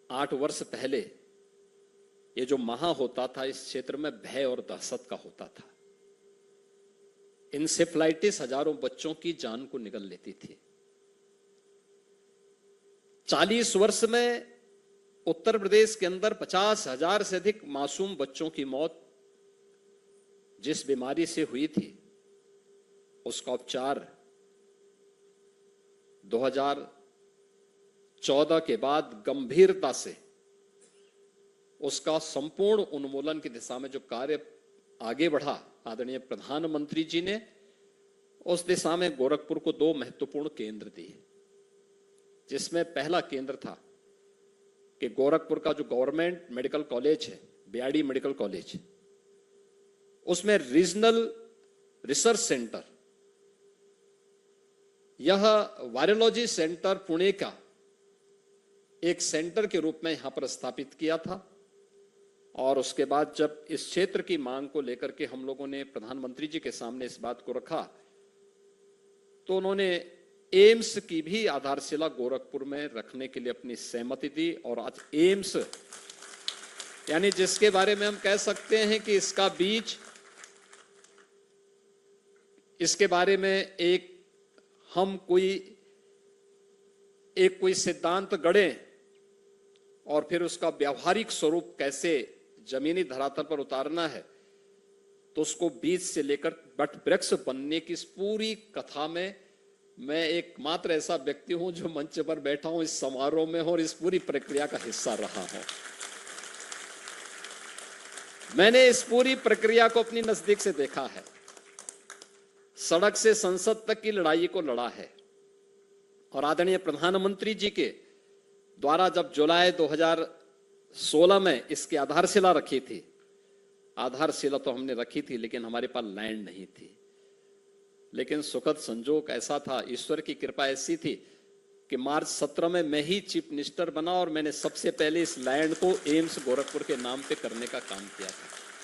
8 वर्ष पहले ये जो महा होता था, इस क्षेत्र में भय और दहशत का होता था। इंसेफ्लाइटिस हजारों बच्चों की जान को निगल लेती थी। 40 वर्ष में उत्तर प्रदेश के अंदर 50,000 से अधिक मासूम बच्चों की मौत जिस बीमारी से हुई थी, उसका उपचार 2014 के बाद गंभीरता से उसका संपूर्ण उन्मूलन की दिशा में जो कार्य आगे बढ़ा, आदरणीय प्रधानमंत्री जी ने उस दिशा में गोरखपुर को 2 महत्वपूर्ण केंद्र दिए, जिसमें पहला केंद्र था कि गोरखपुर का जो गवर्नमेंट मेडिकल कॉलेज है, बीआरडी मेडिकल कॉलेज, उसमें रीजनल रिसर्च सेंटर, यह वायरोलॉजी सेंटर पुणे का एक सेंटर के रूप में यहां पर स्थापित किया था। और उसके बाद जब इस क्षेत्र की मांग को लेकर के हम लोगों ने प्रधानमंत्री जी के सामने इस बात को रखा, तो उन्होंने एम्स की भी आधारशिला गोरखपुर में रखने के लिए अपनी सहमति दी। और आज एम्स यानी जिसके बारे में हम कह सकते हैं कि इसका बीज, इसके बारे में हम कोई सिद्धांत गढ़ें और फिर उसका व्यावहारिक स्वरूप कैसे जमीनी धरातल पर उतारना है, तो उसको बीज से लेकर वट वृक्ष बनने की इस पूरी कथा में मैं एकमात्र ऐसा व्यक्ति हूं जो मंच पर बैठा हूं इस समारोह में और इस पूरी प्रक्रिया का हिस्सा रहा हूं। मैंने इस पूरी प्रक्रिया को अपनी नजदीक से देखा है, सड़क से संसद तक की लड़ाई को लड़ा है। और आदरणीय प्रधानमंत्री जी के द्वारा जब जुलाई 2016 में इसकी आधारशिला रखी थी, आधारशिला तो हमने रखी थी लेकिन हमारे पास लैंड नहीं थी। लेकिन सुखद संजोग ऐसा था, ईश्वर की कृपा ऐसी थी कि मार्च 17 में मैं ही चीफ मिनिस्टर बना और मैंने सबसे पहले इस लैंड को एम्स गोरखपुर के नाम पे करने का काम किया था।